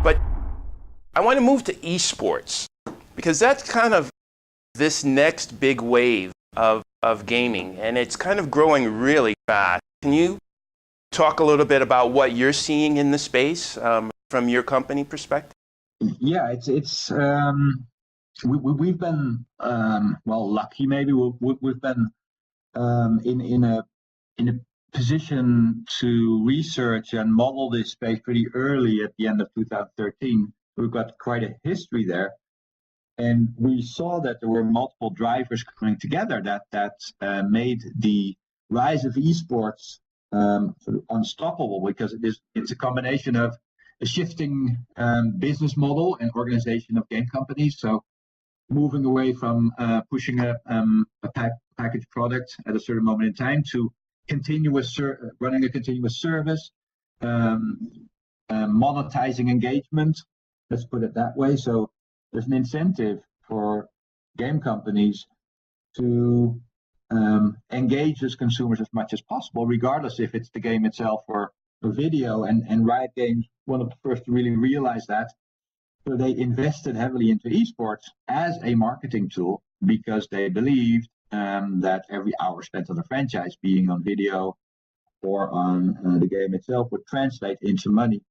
But I want to move to esports, because that's kind of this next big wave of gaming, and it's kind of growing really fast. Can you talk a little bit about what you're seeing in the space from your company perspective? Yeah, we've been lucky maybe. We've been in a position to research and model this space pretty early at the end of 2013. We've got quite a history there, and we saw that there were multiple drivers coming together that made the rise of esports sort of unstoppable, because it's a combination of a shifting business model and organization of game companies. So moving away from pushing a packaged product at a certain moment in time to running a continuous service, monetizing engagement, let's put it that way. So there's an incentive for game companies to engage with consumers as much as possible, regardless if it's the game itself or video. And Riot Games, one of the first to really realize that. So they invested heavily into esports as a marketing tool, because they believed that every hour spent on a franchise, being on video or on the game itself, would translate into money.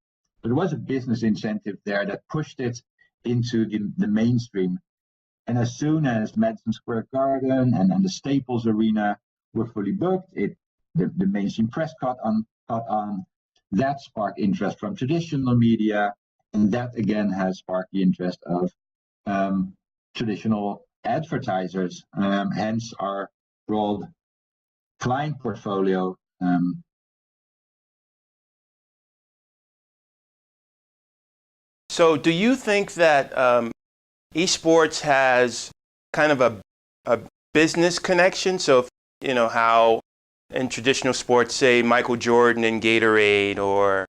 But there was a business incentive there that pushed it into the mainstream. And as soon as Madison Square Garden and the Staples Arena were fully booked, the mainstream press caught on. That sparked interest from traditional media, and that again has sparked the interest of traditional advertisers, hence our broad client portfolio. So do you think that esports has kind of a business connection? So if, you know, how in traditional sports, say Michael Jordan and Gatorade, or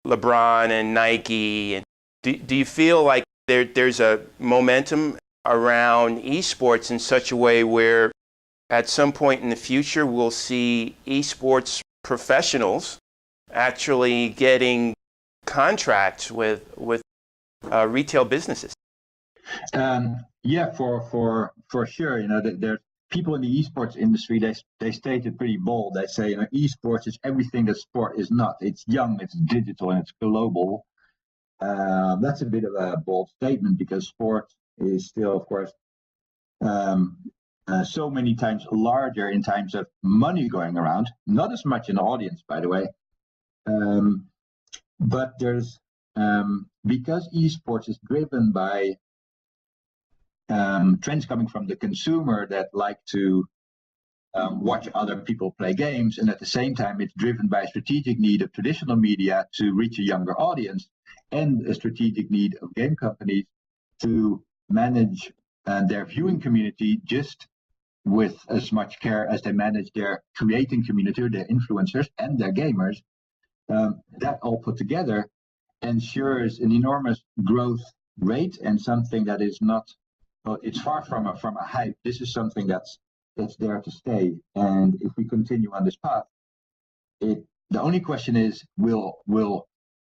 LeBron and Nike, and do you feel like there's a momentum around esports in such a way where at some point in the future we'll see esports professionals actually getting contracts with retail businesses? Yeah, for sure. You know, there's people in the esports industry. They stated pretty bold. They say, you know, esports is everything that sport is not. It's young, it's digital, and it's global. That's a bit of a bold statement, because sport is still, of course, so many times larger in terms of money going around. Not as much in audience, by the way. But there's because esports is driven by trends coming from the consumer that like to watch other people play games, and at the same time it's driven by a strategic need of traditional media to reach a younger audience, and a strategic need of game companies to manage their viewing community just with as much care as they manage their creating community, their influencers and their gamers. That all put together ensures an enormous growth rate, and something that is not, well, it's far from a hype. This is something that's there to stay. And if we continue on this path, the only question is, will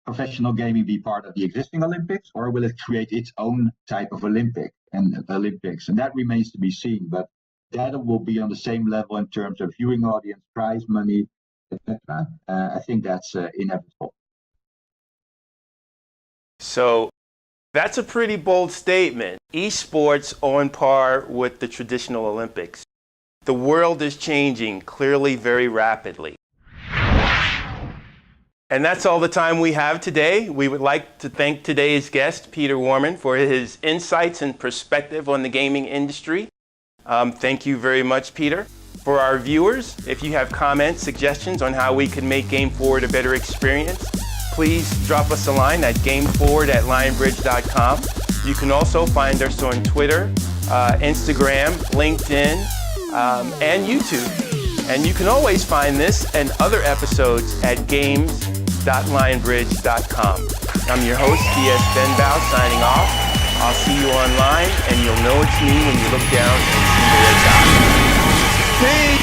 professional gaming be part of the existing Olympics, or will it create its own type of Olympics? And that remains to be seen. But that will be on the same level in terms of viewing audience, prize money, etc. I think that's inevitable. So that's a pretty bold statement. Esports on par with the traditional Olympics. The world is changing clearly very rapidly. And that's all the time we have today. We would like to thank today's guest, Peter Warman, for his insights and perspective on the gaming industry. Thank you very much, Peter. For our viewers, if you have comments, suggestions on how we can make GameForward a better experience, please drop us a line at GameForward@Lionbridge.com. You can also find us on Twitter, Instagram, LinkedIn, and YouTube. And you can always find this and other episodes at games.lionbridge.com. I'm your host, DS Benbow, signing off. I'll see you online, and you'll know it's me when you look down and see the red dot. Peace!